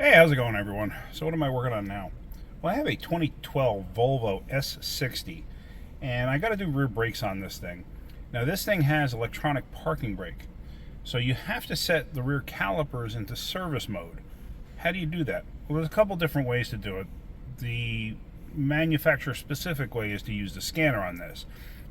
Hey, how's it going, everyone? So what am I working on now? Well, I have a 2012 Volvo S60, and I got to do rear brakes on this thing. Now, this thing has electronic parking brake, so you have to set the rear calipers into service mode. How do you do that? Well, there's a couple different ways to do it. The manufacturer-specific way is to use the scanner on this.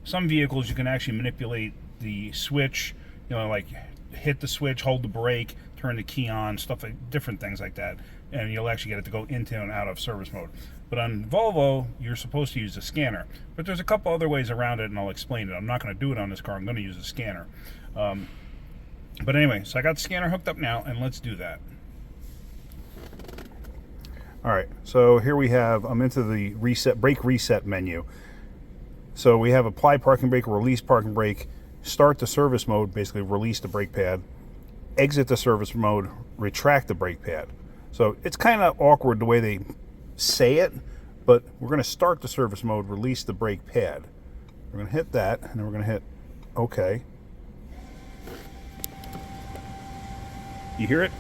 Some vehicles you can actually manipulate the switch, like hit the switch, hold the brake, turn the key on, stuff like different things like that, and you'll actually get it to go into and out of service mode. But on Volvo, you're supposed to use the scanner. But there's a couple other ways around it, and I'll explain it. I'm not going to do it on this car. I'm going to use the scanner. But anyway, so I got the scanner hooked up now, and let's do that. All right, so here we have, I'm into the brake reset menu. So we have apply parking brake, release parking brake, start the service mode, basically release the brake pad, exit the service mode, retract the brake pad. So it's kind of awkward the way they say it, but we're going to start the service mode, release the brake pad. We're going to hit that, and then we're going to hit OK. You hear it?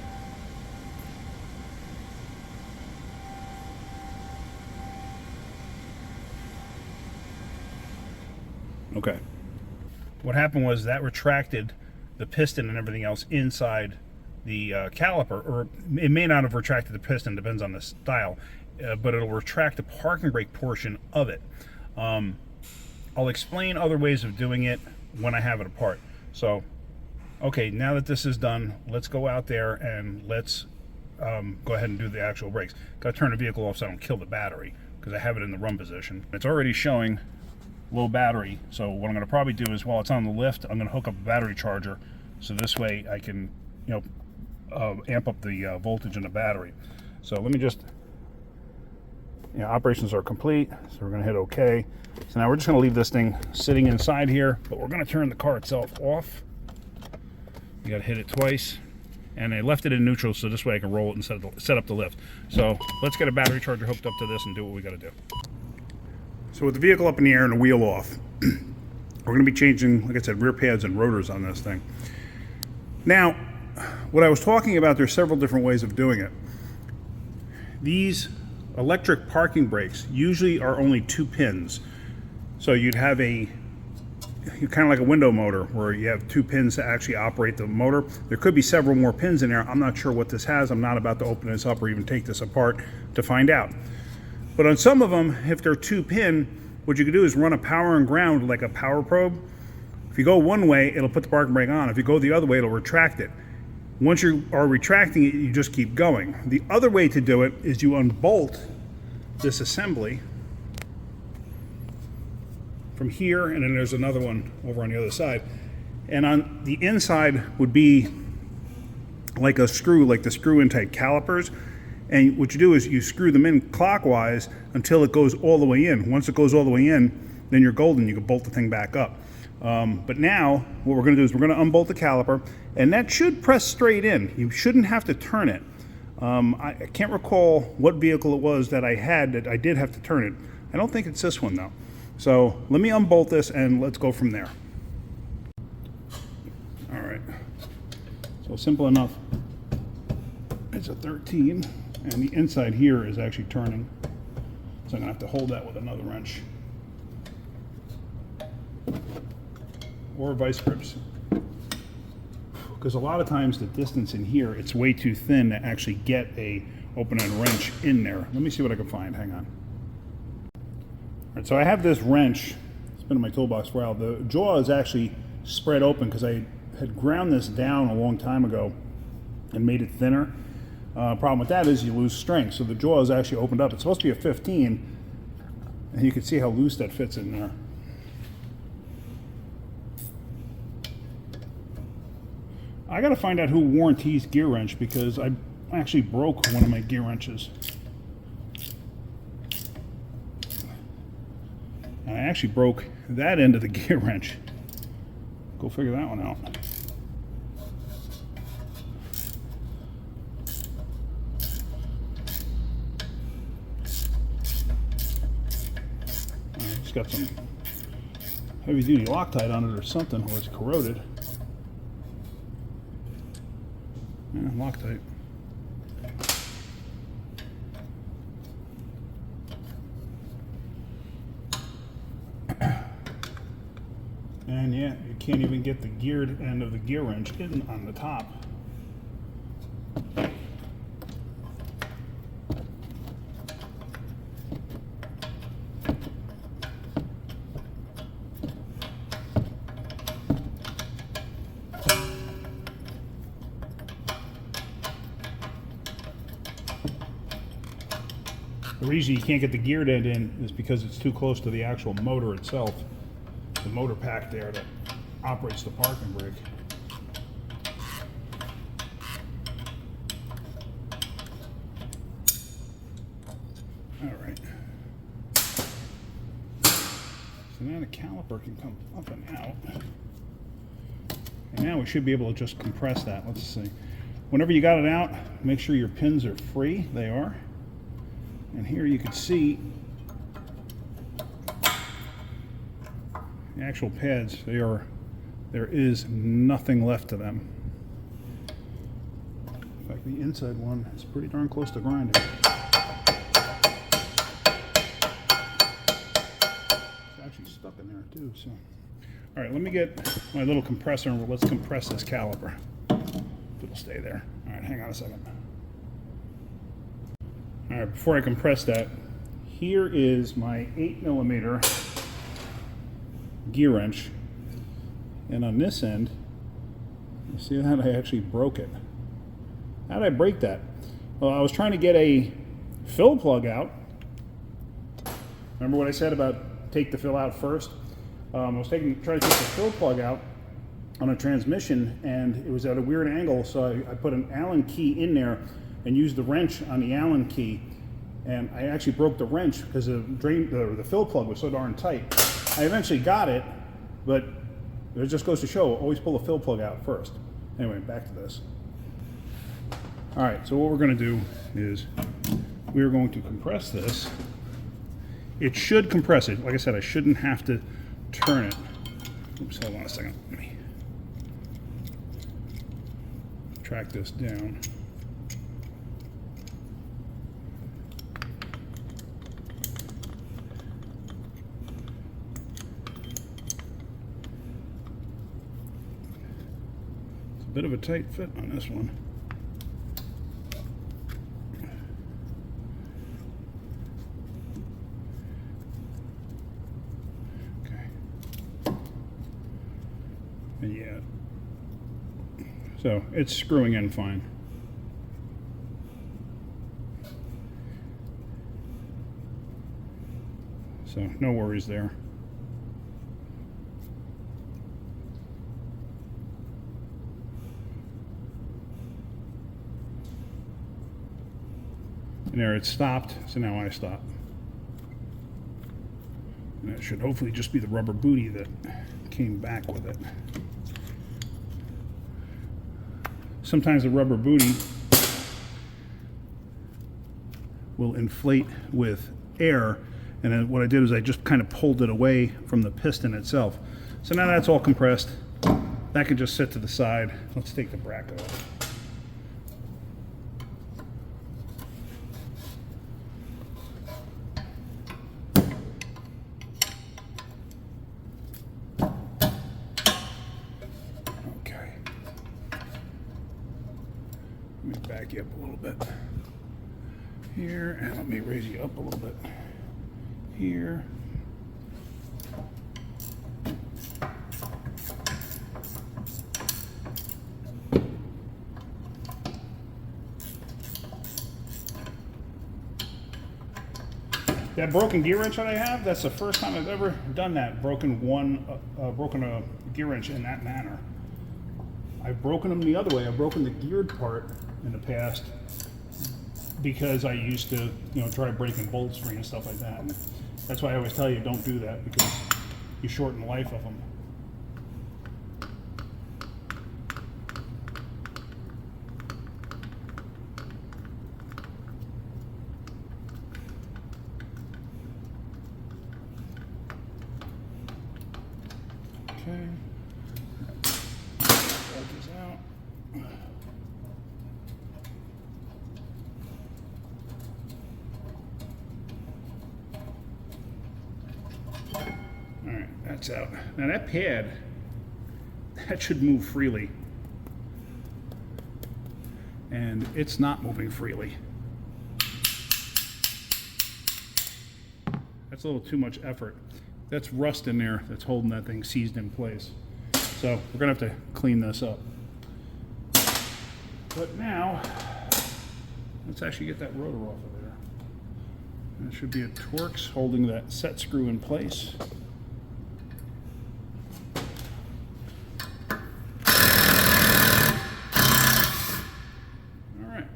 Okay. What happened was that retracted the piston and everything else inside the caliper, or it may not have retracted the piston, depends on the style, but it'll retract the parking brake portion of it. I'll explain other ways of doing it when I have it apart. So, okay, now that this is done, let's go out there and let's go ahead and do the actual brakes. Got to turn the vehicle off so I don't kill the battery, because I have it in the run position. It's already showing low battery, so what I'm going to probably do is, while it's on the lift, I'm going to hook up a battery charger, so this way I can amp up the voltage in the battery. So let me just, operations are complete, so we're going to hit OK. So now we're just going to leave this thing sitting inside here, but we're going to turn the car itself off. You got to hit it twice, and I left it in neutral so this way I can roll it and set up the lift. So let's get a battery charger hooked up to this and do what we got to do. So with the vehicle up in the air and the wheel off, we're going to be changing, like I said, rear pads and rotors on this thing. Now, what I was talking about, there's several different ways of doing it. These electric parking brakes usually are only 2 pins. So you'd have kind of like a window motor where you have 2 pins to actually operate the motor. There could be several more pins in there. I'm not sure what this has. I'm not about to open this up or even take this apart to find out. But on some of them, if they're 2 pin, what you can do is run a power and ground like a power probe. If you go one way, it'll put the parking brake on. If you go the other way, it'll retract it. Once you are retracting it, you just keep going. The other way to do it is you unbolt this assembly from here, and then there's another one over on the other side. And on the inside would be like a screw, like the screw-in type calipers. And what you do is you screw them in clockwise until it goes all the way in. Once it goes all the way in, then you're golden. You can bolt the thing back up. But now what we're going to do is we're going to unbolt the caliper, and that should press straight in. You shouldn't have to turn it. I can't recall what vehicle it was that I had that I did have to turn it. I don't think it's this one though. So let me unbolt this and let's go from there. All right. So simple enough. It's a 13. And the inside here is actually turning. So I'm going to have to hold that with another wrench. Or vice grips. Because a lot of times the distance in here, it's way too thin to actually get a open-end wrench in there. Let me see what I can find. Hang on. All right, so I have this wrench. It's been in my toolbox for a while. The jaw is actually spread open because I had ground this down a long time ago and made it thinner. Problem with that is you lose strength, so the jaw is actually opened up. It's supposed to be a 15, and you can see how loose that fits in there. I got to find out who warranties gear wrench, because I actually broke one of my gear wrenches. And I actually broke that end of the gear wrench. Go figure that one out. It's got some heavy duty Loctite on it or something, or it's corroded. Yeah, Loctite. And yeah, you can't even get the geared end of the gear wrench in on the top. The reason you can't get the geared end in is because it's too close to the actual motor itself. The motor pack there that operates the parking brake. All right. So now the caliper can come up and out. And now we should be able to just compress that. Let's see. Whenever you got it out, make sure your pins are free. They are. And here you can see the actual pads. There is nothing left to them. In fact, the inside one is pretty darn close to grinding. It's actually stuck in there too. So, all right, let me get my little compressor and let's compress this caliper. It'll stay there. All right, hang on a second. All right, before I compress that, here is my 8mm gear wrench. And on this end, you see that I actually broke it. How did I break that? Well, I was trying to get a fill plug out. Remember what I said about take the fill out first? I was trying to take the fill plug out on a transmission, and it was at a weird angle, so I put an Allen key in there and used the wrench on the Allen key, and I actually broke the wrench because the fill plug was so darn tight. I eventually got it, but it just goes to show, always pull the fill plug out first. Anyway, back to this. All right, so what we're going to do is we're going to compress this. It should compress it. Like I said, I shouldn't have to turn it. Oops, hold on a second. Let me track this down. Bit of a tight fit on this one. Okay. And yeah. So it's screwing in fine. So no worries there. And there it stopped, so now I stop. And it should hopefully just be the rubber booty that came back with it. Sometimes the rubber booty will inflate with air, and then what I did is I just kind of pulled it away from the piston itself. So now that's all compressed. That can just sit to the side. Let's take the bracket off. Let me back you up a little bit here, and let me raise you up a little bit here. That broken gear wrench that I have, that's the first time I've ever done that, broken a gear wrench in that manner. I've broken them the other way. I've broken the geared part in the past because I used to, try breaking bolts free and stuff like that. And that's why I always tell you don't do that, because you shorten the life of them. Okay. Pull this out. All right, that's out. Now that pad that should move freely. And it's not moving freely. That's a little too much effort. That's rust in there that's holding that thing seized in place. So we're gonna have to clean this up. But now, let's actually get that rotor off of there. There should be a Torx holding that set screw in place. All right.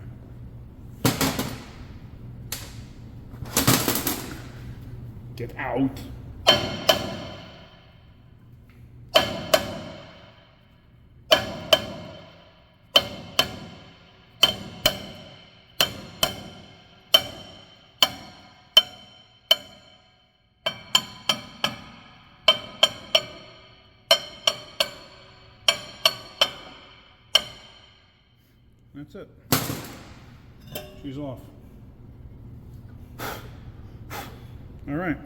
Get out. That's it. She's off. All right.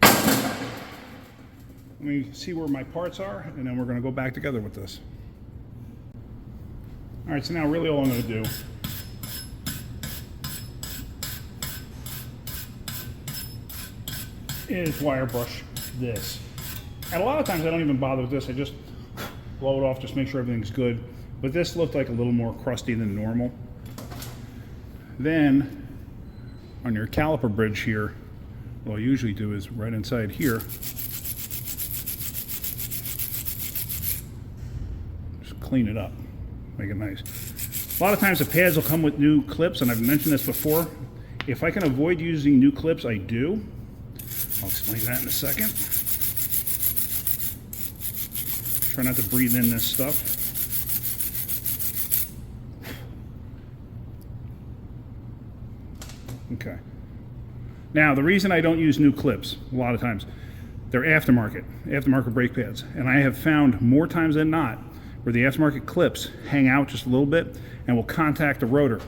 Let me see where my parts are, and then we're going to go back together with this. All right, so now really all I'm going to do is wire brush this. And a lot of times I don't even bother with this. I just blow it off, just make sure everything's good. But this looked like a little more crusty than normal. Then, on your caliper bridge here, what I usually do is right inside here, just clean it up, make it nice. A lot of times the pads will come with new clips, and I've mentioned this before. If I can avoid using new clips, I do. I'll explain that in a second. Try not to breathe in this stuff. Okay. Now, the reason I don't use new clips, a lot of times, they're aftermarket brake pads. And I have found more times than not where the aftermarket clips hang out just a little bit and will contact the rotor.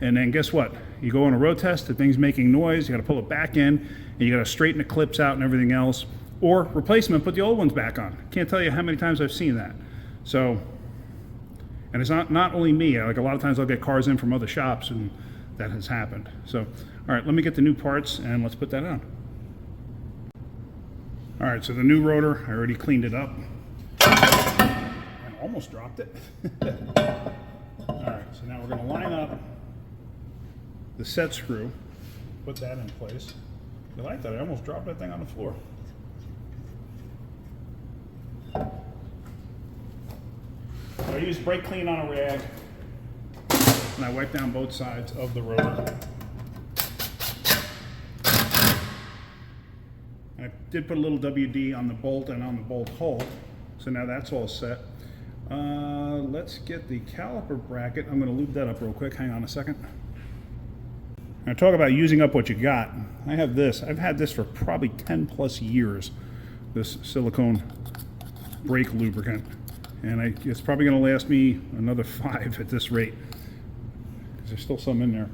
And then guess what? You go on a road test, the thing's making noise, you gotta pull it back in, and you gotta straighten the clips out and everything else, or replace them and put the old ones back on. Can't tell you how many times I've seen that. So, and it's not only me, like a lot of times I'll get cars in from other shops and that has happened. So, all right, let me get the new parts and let's put that on. All right, so the new rotor, I already cleaned it up. I almost dropped it. All right, so now we're gonna line up the set screw, put that in place. You like that? I almost dropped that thing on the floor. I use brake clean on a rag, and I wipe down both sides of the rotor. And I did put a little WD on the bolt and on the bolt hole, so now that's all set. Let's get the caliper bracket. I'm going to lube that up real quick. Hang on a second. Now, talk about using up what you got. I have this. I've had this for probably 10 plus years, this silicone brake lubricant. And it's probably going to last me another 5 at this rate, because there's still some in there.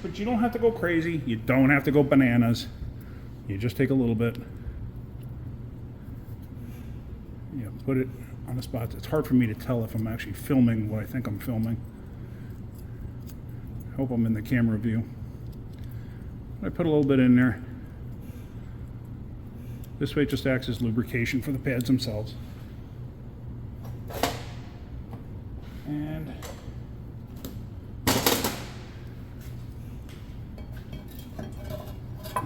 But you don't have to go crazy. You don't have to go bananas. You just take a little bit. You put it on the spots. It's hard for me to tell if I'm actually filming what I think I'm filming. I hope I'm in the camera view. I put a little bit in there. This way it just acts as lubrication for the pads themselves. And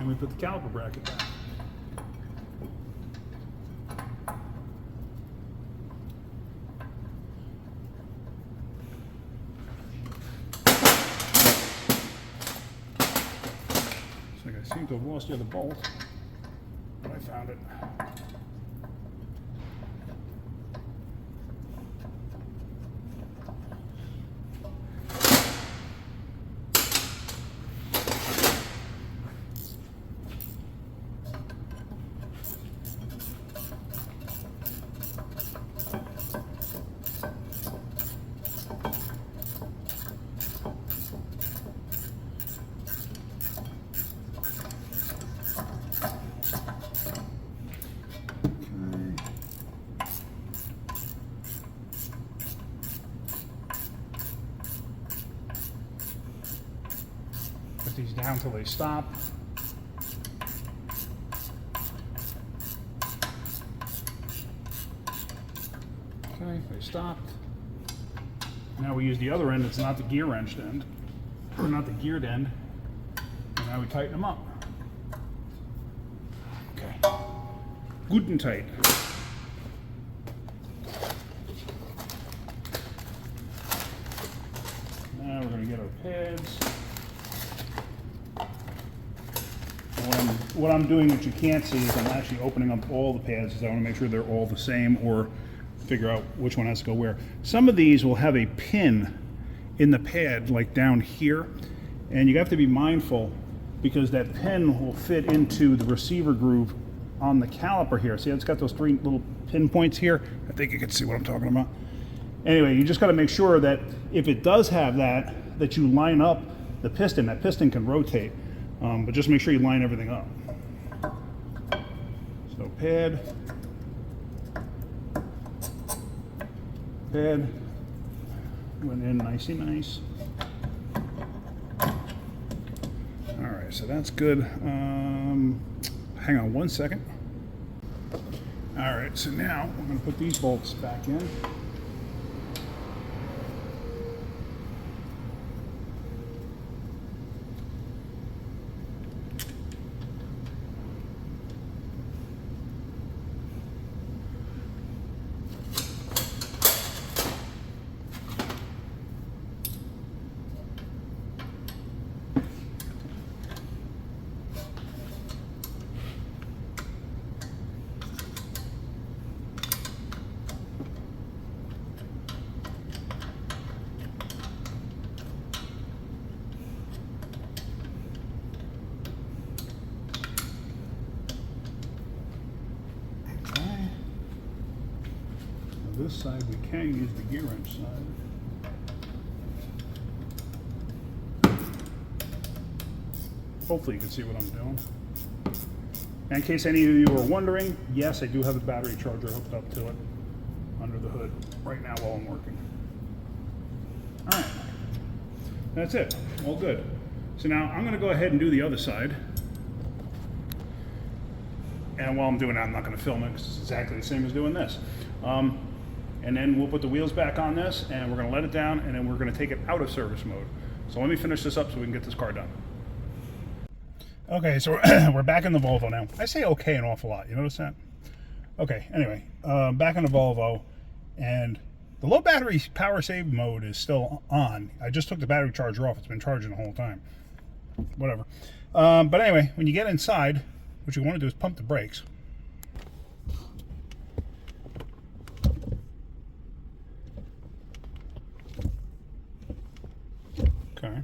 we put the caliper bracket back. Looks like I seem to have lost the other bolt, but I found it. Put these down till they stop. Okay, they stopped. Now we use the other end. It's not the gear wrenched end, or not the geared end. And now we tighten them up. Okay, good and tight. Now we're going to get our pads. What I'm doing that you can't see is I'm actually opening up all the pads because I want to make sure they're all the same, or figure out which one has to go where. Some of these will have a pin in the pad, like down here, and you have to be mindful because that pin will fit into the receiver groove on the caliper here. See, it's got those 3 little pin points here. I think you can see what I'm talking about. Anyway, you just got to make sure that if it does have that, that you line up the piston. That piston can rotate, but just make sure you line everything up. So pad, went in nicey nice. All right, so that's good. Hang on one second. All right, so now we're going to put these bolts back in. This side we can use the gear wrench side. Hopefully you can see what I'm doing. And in case any of you are wondering, yes, I do have a battery charger hooked up to it under the hood right now while I'm working. All right, that's it, all good. So now I'm gonna go ahead and do the other side. And while I'm doing that, I'm not gonna film it because it's exactly the same as doing this. And then we'll put the wheels back on this and we're gonna let it down and then we're gonna take it out of service mode. So let me finish this up so we can get this car done. Okay, so we're back in the Volvo now. I say okay an awful lot, you notice that? Okay, anyway, back in the Volvo, and the low battery power save mode is still on. I just took the battery charger off. It's been charging the whole time. Whatever. But anyway, when you get inside, what you wanna do is pump the brakes. Okay.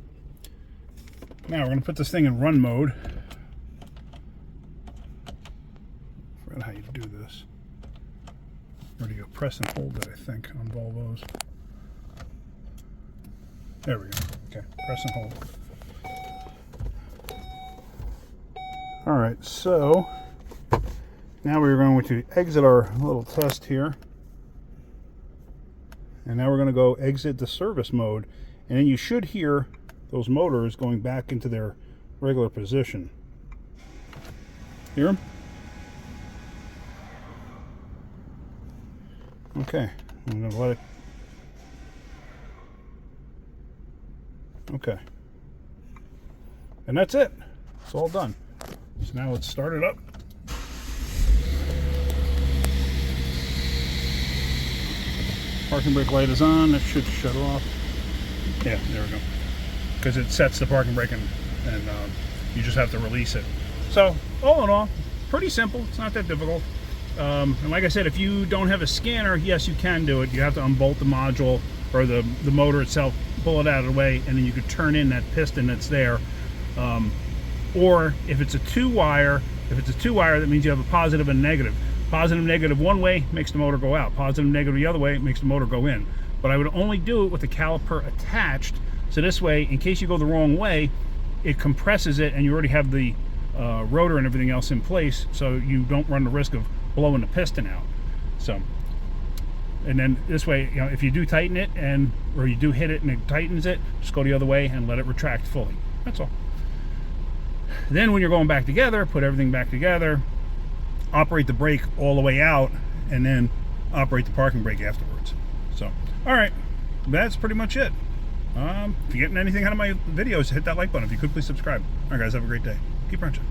Now we're going to put this thing in run mode. I forgot how you do this. Where do you go? Press and hold it, I think, on Volvos. There we go. Okay, press and hold. Alright, so now we're going to exit our little test here. And now we're going to go exit the service mode. And then you should hear those motors going back into their regular position. Hear them? Okay, I'm going to let it. Okay. And that's it. It's all done. So now let's start it up. Parking brake light is on. That should shut off. Yeah, there we go. Because it sets the parking brake and you just have to release it. So, all in all, pretty simple. It's not that difficult. And like I said, if you don't have a scanner, yes, you can do it. You have to unbolt the module or the motor itself, pull it out of the way, and then you could turn in that piston that's there. Or if it's a two-wire, that means you have a positive and negative. Positive, negative one way makes the motor go out. Positive, negative the other way makes the motor go in. But I would only do it with the caliper attached, so this way, in case you go the wrong way, it compresses it and you already have the rotor and everything else in place, so you don't run the risk of blowing the piston out. So, and then this way, you know, if you do tighten it or you do hit it and it tightens it, just go the other way and let it retract fully. That's all. Then when you're going back together, put everything back together, operate the brake all the way out, and then operate the parking brake afterwards. So, all right, that's pretty much it. If you're getting anything out of my videos, hit that like button. If you could, please subscribe. All right, guys, have a great day. Keep wrenching.